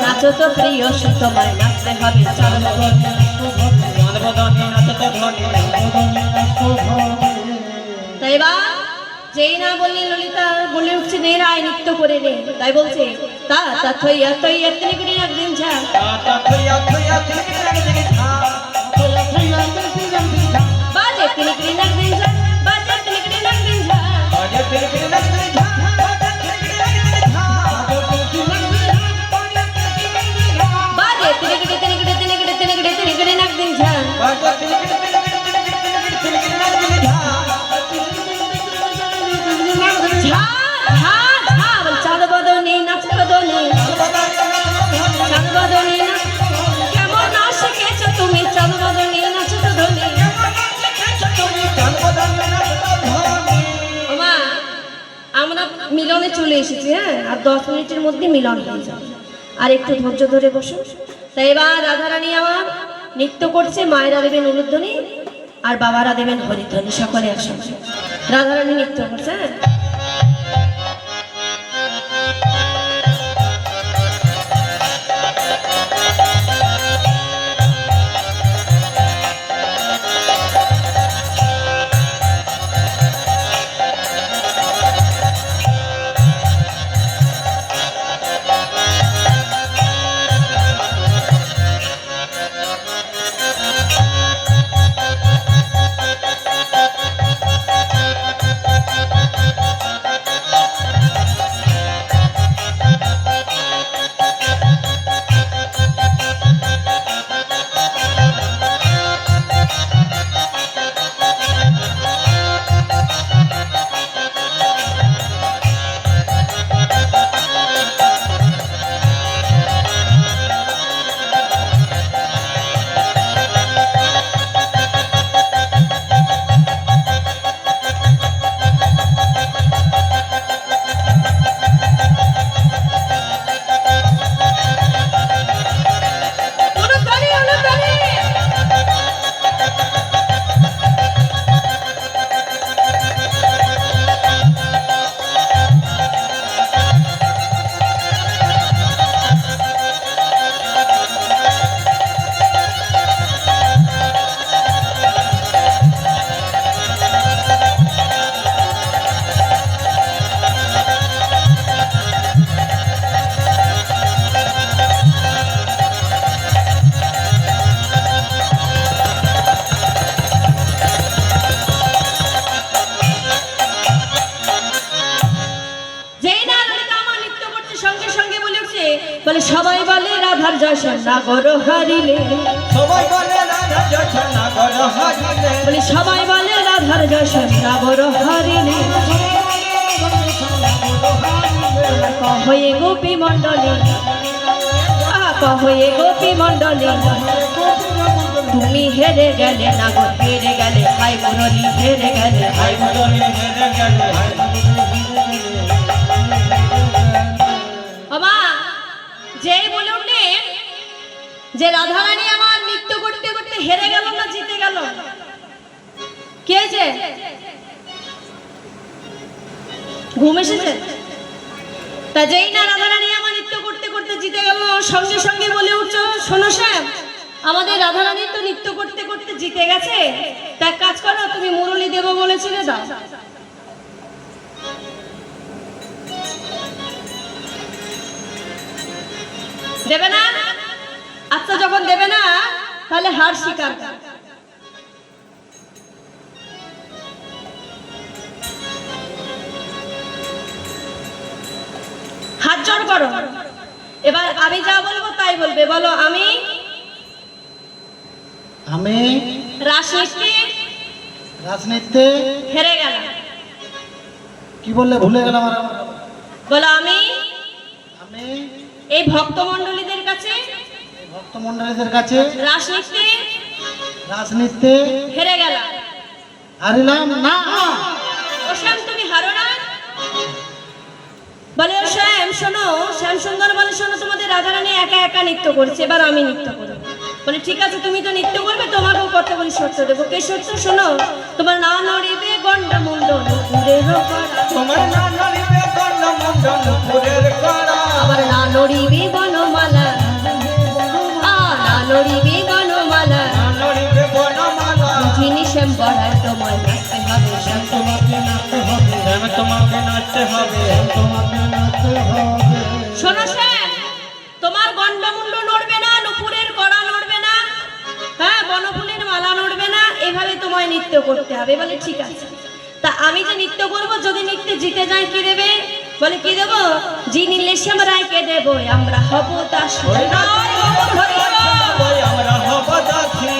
নাচো তো প্রিয় তোমায় নাচতে হবে চার বাদনে। চাঁদ বদনে নাচতে ধনে তাই বা যেই না বললেন ললিতা বলে উঠছে নে রায় নৃত্য করে নে। তাই বলছে তা তা থইয়া থইয়া তিনিগুড়ি একদিন ঝা, তা থইয়া থইয়া তিনকে থা বাজে তিনিগুড়ি একদিন ঝা, বাজে তিনিগুড়ি একদিন ঝা, বাজে তিনকে লাগতে থা বাজে তিনকে লাগতে থা বাজে তিনিগুড়ি তিনিগুড়ি তিনিগুড়ি তিনিগুড়ি তিনিগুড়ি একদিন ঝা। বাজে তিনকে লাগতে থা ঝা ঝা ঝা বল চাঁদ বদনে নাচ বদনে, চাঁদ বদনে নাচ। কেমন নাচ শিখেছো তুমি চাঁদ বদনে নাচ বদনে? ওমা, আমরা মিলনে চলে এসেছি, হ্যাঁ, আর 10 মিনিটের মধ্যে মিলন হয়ে যাবে, আর একটু ধৈর্য ধরে বসো। তাই এবার রাধারানী আমার নৃত্য করছে, মায়েরা দেবেন উলুধ্বনি আর বাবারা দেবেন হরিধ্বনি, সকলে একসঙ্গে রাধারানী নৃত্য করছে। হ্যাঁ, উলুধ্বনি, উলুধ্বনি। যেই না ললিতা আমার নৃত্য করছে, সঙ্গে সঙ্গে বলে উঠছে, বলে সবাই বলে রাধার যশোর নাগর হারিলে। সবাই বলে রাধা যশোনা গর হারিলে বলে সবাই বলে রাধার যশোর নাগর হারিলে। কহয়ে গোপী মণ্ডলী, কহয়ে গোপী মণ্ডলী, তুমি হেরে গেলে নাগর, হেরে গেলে হাই মুরলী, হেরে গেলে হাই হাই মুরলি হেরে গেলে বাবা। যেই বলে উঠলেন যে রাধারানী আমার নৃত্য করতে করতে হেরে গেল না জিতে গেল? কে হয়েছে? ঘুম এসেছে? তা যেই না রাধারানী আমার নৃত্য করতে করতে জিতে গেল, সঙ্গে সঙ্গে বলে উঠছো, শোনো শ্যাম, আমাদের রাধারানী তো নৃত্য করতে করতে জিতে গেছে, তা এক কাজ করো, তুমি মুরলি দেবো বলেছিলে, দাও। দেবে না? আচ্ছা, যখন দেবে না তাহলে হার স্বীকার করো। হাত জোড় করো। এবার আমি যা বলবো তাই বলবে। বলো, আমি রাজনীতিতে হেরে গেলাম। কি বললে? ভুলে গেলাম। বলো, আমি আমি এই ভক্তমণ্ডলীদের কাছে ভক্তমণ্ডলীদের কাছে রাজনীতিতে হেরে গেলাম। হারিলাম না। ও শ্যাম, তুমি হারো না? বলে, ও শ্যাম শোনো, শ্যাম সুন্দর বলে, শোনো, তোমাদের রাধারানী একা একা নৃত্য করছে, এবার আমি নৃত্য করবো। বলে, ঠিক আছে, তুমি তো নৃত্য করবে, তোমাকেও কত বলি সত্য দেবো। কে সত্য? শোনো, তোমার না নড়িবে গন্ডা মুন্ডন পুরের কড়া, তোমার না নড়িবে গন্ডা মুন্ডন পুরের কড়া, আবার না নড়িবে বনমালা, না নড়িবে বনমালা, না নড়িবে বনমালা। যিনি শ্যাম বড়ায় তোমার নাচতে হবে, শ্যাম তোমাকে নাচতে হবে, শ্যাম তোমাকে নাচতে হবে, তোমাকে নাচতে হবে। শোনো শ্যাম, তোমার গন্ডমুন্ড নড়বে না, নুপুরের কড়া নড়বে না, হ্যাঁ, বনফুলের মালা নড়বে না, এভাবে তোমায় নৃত্য করতে হবে। বলে, ঠিক আছে। তা আমি যে নৃত্য করব, যদি নৃত্যে জিতে যাই কি দেবে? বলে, কি দেবো? যিনি লেশ্যাম রায়কে দেবো, আমরা হব দাসী। আমরা হব দাসী,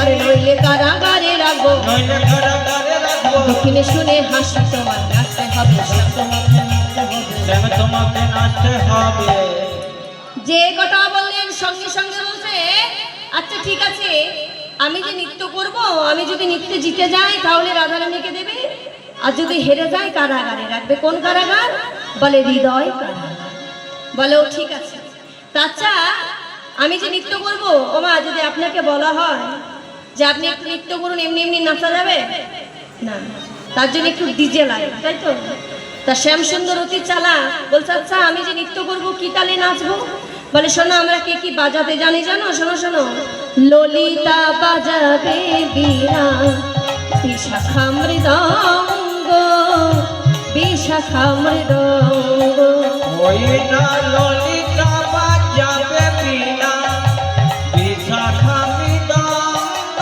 আরে নইলে কারাগারে রাখবো, নইলে কারাগারে রাখবো, দক্ষিণে শুনে হাসি তোমার নাচতে হবে, শ্যাম তোমাকে নাচতে হবে। যে কথা বললেন সঙ্গে সঙ্গে বলছে, আচ্ছা ঠিক আছে, আমি যে নৃত্য করব, আমি যদি নৃত্যে জিতে যাই তাহলে রাধারানীকে দেবে, আর যদি হেরে যাই কারাগারে রাখবে। কোন কারাগার? বলে, হৃদয় কারাগার। বলে, ও ঠিক আছে। তা আচ্ছা, আমি যে নৃত্য করব, ও মা, যদি আপনাকে বলা হয় যে আপনি একটু নৃত্য করুন, এমনি এমনি নাচা যাবে না, তার জন্য একটু ডিজে লাগে, তাই তো? তা শ্যাম সুন্দর অতি চালা বলছে, আচ্ছা আমি যে নৃত্য করব, কি তালে নাচবো? বলে, শোনো, আমরা কে কি বাজাতে জানি জানো? শোনো শোনো, ললিতা বাজাবে বীণা, বিশাখা মৃদঙ্গ, বিশাখা মৃদঙ্গ। ওই না ললিতা বাজাবে বীণা, বিশাখা মৃদঙ্গ,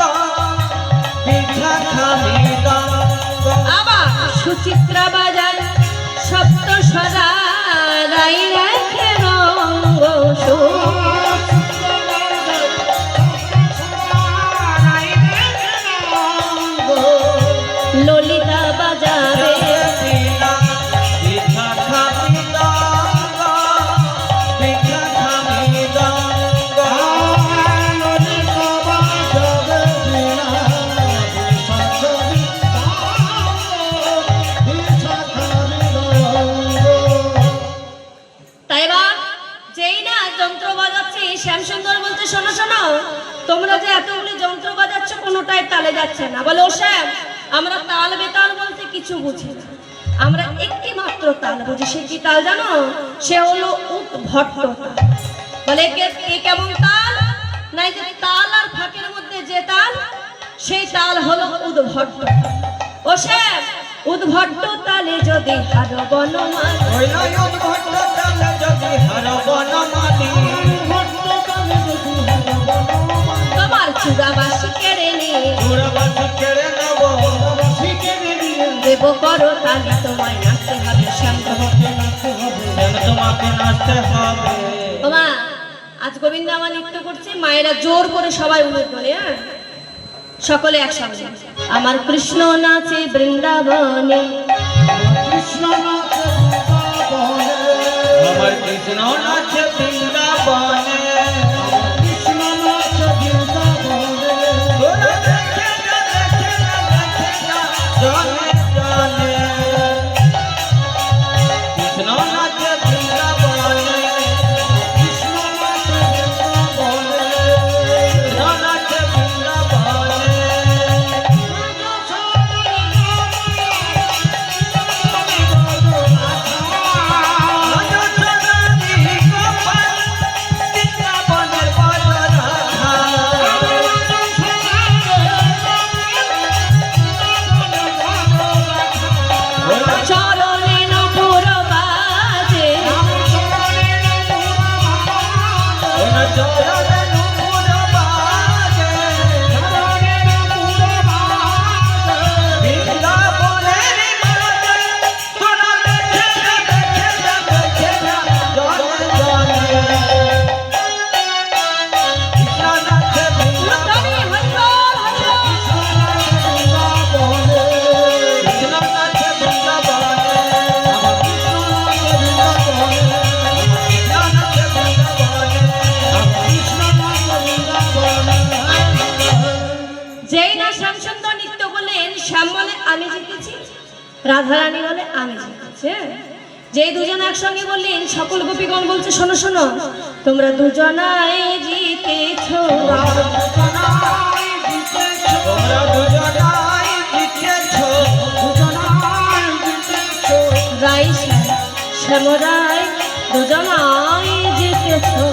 বিশাখা মৃদঙ্গ। আবার সুচিত্রা বাজায় সপ্ত সদা, রাই রাখে রঙ্গ, ললিতা বাজাবে বীণা, বিশাখা মৃদঙ্গ, বিশাখা মৃদঙ্গ। ললিতা বাজাবে বীণা, বিশাখা তাই বা যেই না যন্ত্র বাজাচ্ছে, শ্যামসুন্দর বলতে, শোনো শোনো, তোমরা যে এতগুলি যন্ত্র বাজাচ্ছ, কোনোটাই তালে যাচ্ছে না। বলে, ও শ্যাম, আমরা তাল বেতাল বলতে কিছু বুঝি না, আমরা একটি মাত্র তাল বুঝি। সে কি তাল জানো? সে হলো উদ্ভট্ট তাল। বলে, এ কেমন তাল? নাই যে তাল আর ফাঁকের মধ্যে যে তাল, সেই তাল হলো উদ্ভট্ট। ও শ্যাম, উদ্ভট্ট তালে যদি হার বনমাল, ওই নয় উদ্ভট্ট তালে যদি হার বনমালী, তোমার চূড়াবাসী কেড়ে নিয়ে চূড়াবাসী কেড়ে নেব, দেব করো তালি, তোমায় নাচতে হবে শ্যাম। শ্যাম তোমাকে নাচতে হবে। ও মা, আজ গোবিন্দ আমার নৃত্য করছে, মায়েরা জোর করে সবাই উলুদ বলে, হ্যাঁ, সকলে একসঙ্গে। আমার কৃষ্ণ নাচে বৃন্দাবনে, কৃষ্ণ নাচে বৃন্দাবনে, আমার কৃষ্ণ নাচে বৃন্দাবনে, কৃষ্ণ নাচে বৃন্দাবনে। তোরা দেখে যা, দেখে যা, দেখে যা, জানে জানে। কৃষ্ণ নাচে বৃন্দাবনে, চরণে নুপুর বাজে বৃন্দাবনের মাঝে তোরা দেখে যা জনে জনে কৃষ্ণনাথে উলুধ্বনি, হরিবল, হরিবল। কৃষ্ণনাথে বৃন্দাবনে কৃষ্ণনাথে বৃন্দাবনে যেই না শ্যামসুন্দর নৃত্য করলেন, শ্যাম বলে আমি জিতেছি, রাধারানী বলে আমি জিতেছি। যেই দুজন একসঙ্গে বললেন, সকল গোপীগণ বলছে শোনো শোনো, তোমরা দুজনাই জিতেছো। তোমরা দুজনাই জিতেছো রাই শ্যামরাই দুজনাই জিতেছো।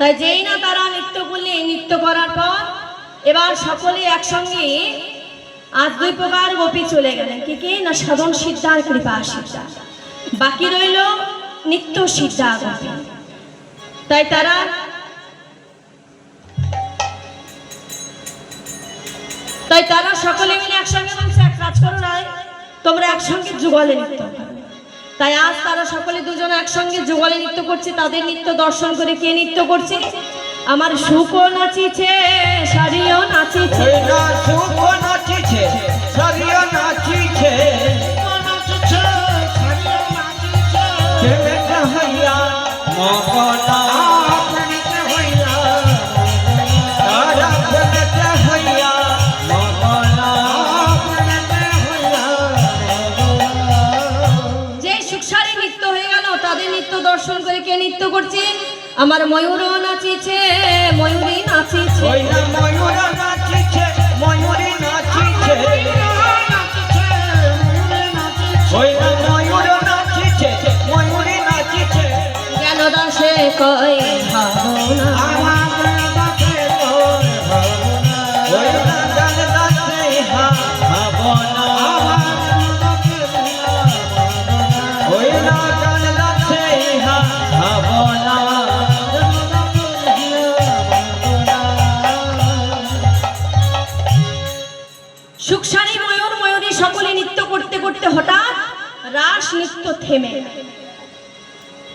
তাই যেই না তারা নৃত্য করলেন, নৃত্য করার পর এবার সকলে একসঙ্গে আজ দুই প্রকার গোপী চলে গেলেন। কি কি না, সাধন সিদ্ধা আর কৃপা সিদ্ধা। বাকি রইল নিত্য সিদ্ধা গোপী। তাই তারা সকলে মিলে একসঙ্গে বলছে, এক কাজ করো রায়, তোমরা একসঙ্গে যুগলে নৃত্য করো। তাই আজ তারা সকলে দুজনে একসঙ্গে যুগলে নৃত্য করছে। তাদের নৃত্য দর্শন করে কে নৃত্য করছে? আমার সুখও নাচিছে, সারিও নাচিছে। ওই না সুখ নাচিছে সারিয়া নাচিছে প্রেমেতে হইয়া মগনা তারা প্রেমেতে হইয়া মগনা যে সুখসারে নৃত্য হয়ে গেল, তাদের নৃত্য দর্শন করে কে নৃত্য করছে? আমার ময়ূরও নাচিছে, ময়ূরী নাচিছে। ওই না ময়ূর নাচিছে ময়ূরী নাচিছে ওই না ময়ূর নাচিছে ময়ূরী নাচিছে জ্ঞান দাসে কই ভাবনা, ওই না গান দাসে ভাবনা ওই না গান দাসে ভাবনা সুখসারী ময়ূর ময়ূরী সকলে নৃত্য করতে করতে হঠাৎ রাস নৃত্য থেমে গেল।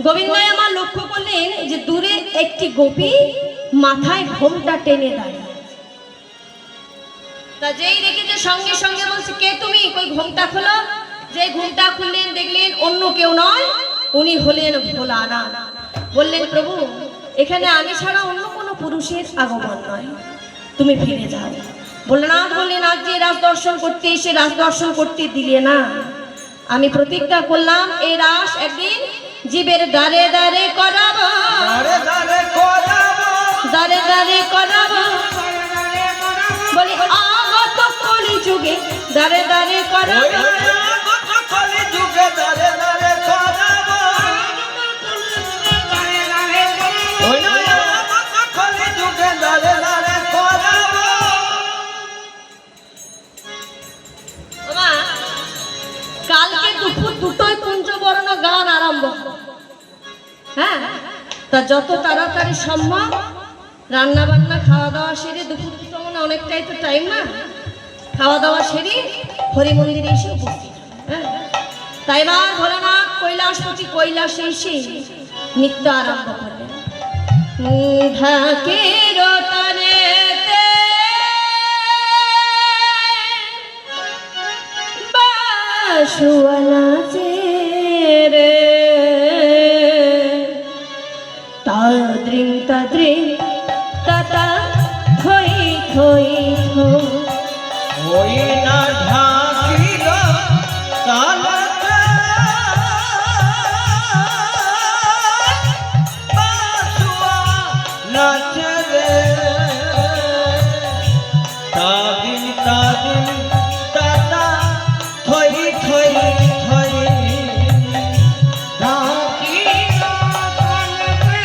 গোবিন্দই আমার লক্ষ্য করলেন যে দূরে একটি গোপী মাথায় ঘোমটা টেনে দাঁড়িয়ে। তা যেই দেখেছে সঙ্গে সঙ্গে বলছে, কে তুমি? কই ঘোমটা খোলো। যে ঘোমটা খুললেন, দেখলেন অন্য কেউ নয়, উনি হলেন ভোলানাথ। বললেন, প্রভু এখানে আমি ছাড়া অন্য কোনো পুরুষের আগমন নয়, তুমি ফিরে যাও। ভোলানাথ বললেন, আজ যে রাস দর্শন করতে এসে রাস দর্শন করতে দিলে না, আমি প্রতিজ্ঞা করলাম এই রাস একদিন জীবের দ্বারে দ্বারে করাবো, দারে দারে করাবো দ্বারে দ্বারে করাবো। বলি আগত কলি যুগে দ্বারে দ্বারে ওই করাবো। আগত কলি যুগে দারে দারে করাবো ওই না আগত কলি যুগে দারে দারে করাবো ওমা, কালকে দুপুর দুটোই কুঞ্জবর্ণ গান আরম্ভ হবে। হ্যাঁ, তা যত তাড়াতাড়ি সম্ভব রান্না বান্না খাওয়া দাওয়া সেরে, দুপুর দুটো মানে অনেকটাই তো টাইম না, খাওয়া দাওয়া সেরে হরি মন্দিরে এসে উপস্থিত। হ্যাঁ, তাই এবার ভোলানাথ কৈলাসপতি কৈলাসে এসে নৃত্য আরম্ভ করলেন। ঢাকের তারেতে বাঁশুয়া নাচে রে, তাদ্রিং তাদ্রিং তাতা থই থই থো। ওই না ঢাকিল তালতে বাঁশুয়া নাচে রে তাদিন তাদিন তাতা থই থই থই ঢাকিল তালতে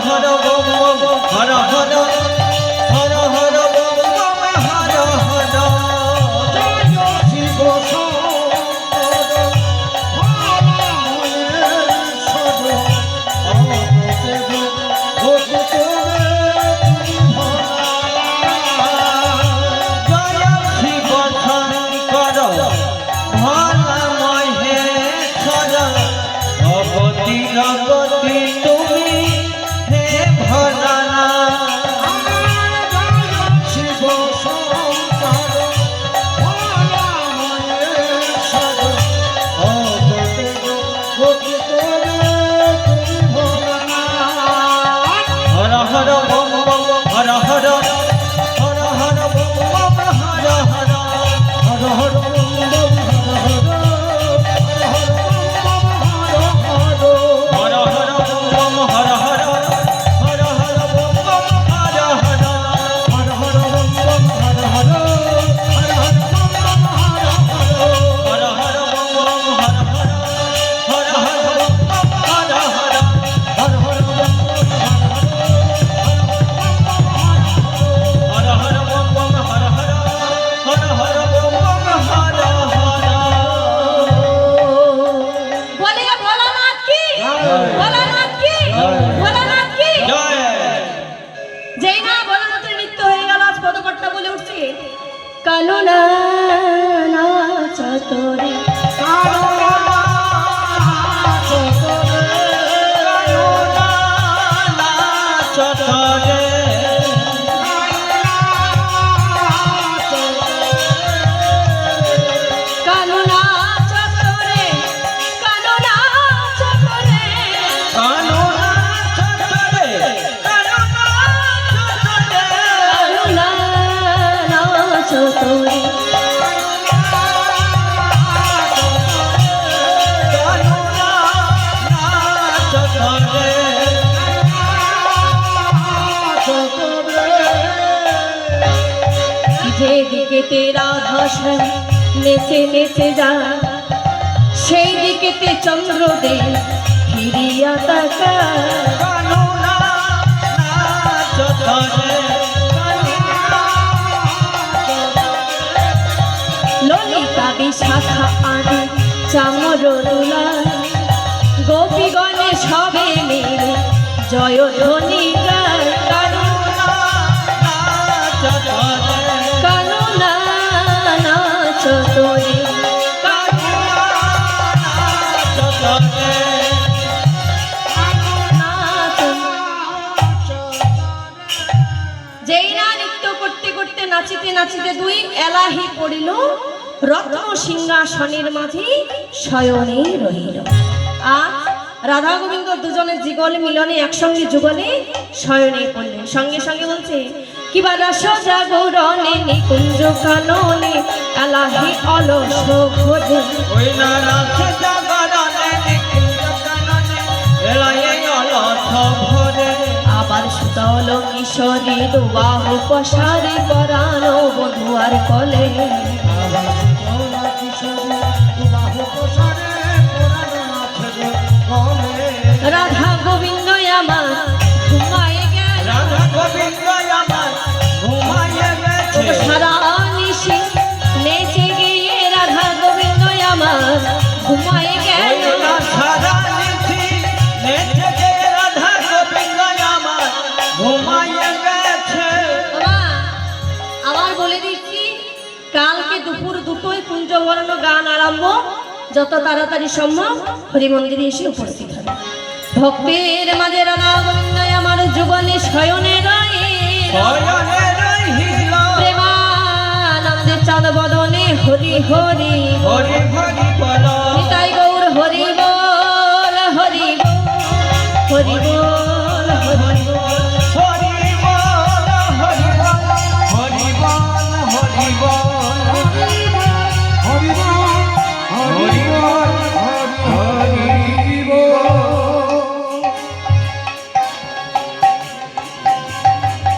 হর bomb bomb Har Har Har Har bomb bomb Har Har Shiva Shankar Maheshwar অবদেব ভগতরে তুমি ভোলা। জয় শিব শঙ্কর ভোলা মহেশ্বর অবতি জগতি তুমি হে ভোলানাথ শিব শঙ্কর ভোলা মহেশ্বর অবদেব ভগতরে তুমি Bholanath. Har Har bomb bomb Har Har Har Har bomb bomb Har Har Har Har bomb bomb Har Har Har Har bomb bomb Har Har. Har Har bomb bomb Har Har Har Har bomb bomb Har Har Har Har bomb bomb Har Har Har Har bomb bomb Har Har. Har Har bomb bomb Har Har Har Har bomb bomb Har Har Har Har bomb bomb Har Har bomb bomb Har Har Har Har bomb bomb Har Har বলে ভোলানাথ কি ভোলানাথ কি ভোলানাথ কি জয় যেই না ভোলানাথের নৃত্য হয়ে গেল আজ পদকর্তা বলে উঠছে কালো না চতরে চতরে কালো না চতরে কালো না চতরে কানুনা চতরে কানুনা চতরে কালো না চতরে কানুনা চতরে যেদিকে তেরা ধসন নেচে নেচে যা সেই দিকেতে চন্দ্রদেব ফিরিয়া তাকা কানুনা চতরে ললিতা বিশাখা আদি চামর দুলা গোপীগণে সবে মিলে জয় ধ্বনি গায় কানুনা চতরে কানুনা নাচ তোরে চতরে যেই না নৃত্য করতে করতে নাচিতে নাচিতে দুই এলাহি পড়িল রত্ন সিংহাসনের মাঝে শয়নে রহিল। আর রাধা গোবিন্দ দুজনের যুগল মিলনে একসঙ্গে যুগলে শয়নে পড়লেন। সঙ্গে সঙ্গে বলছে কিবা রাস জাগরণে নিকুঞ্জ কাননে এলাহি অলস ভোজে ওই নানা জাগরণে নিকুঞ্জ কাননে এলায়ে অলস ভরে আবার সুতল কিশোরী দুবাহ পসারে পরানো বধুয়ার কলে রাধা গোবিন্দ আমার ঘুমায় গেল রাধা গোবিন্দ আমার ঘুমাইয়ে গেছে সারা নিশি নেচে গিয়ে রাধা গোবিন্দ আমার ঘুমায় গেল ওই না সারা নিশি নেচে গিয়ে রাধা গোবিন্দ আমার ঘুমাইয়ে গেছে বাবা, আবার বলে দিচ্ছি কালকে দুপুর দুটোয় কুঞ্জবর্ণ গান আরম্ভ যত তাড়াতাড়ি সম্ভব হরি মন্দিরে এসে উপস্থিত হবে। ভক্তের মাঝে রাধা গোবিন্দ আমার যুগলে শয়নে রয়ে শয়নে রহিল প্রেমানন্দে চাঁদ বদনে হরি হরি হরি হরি বল নিতাই গৌর হরি বল হরি বল হরি বল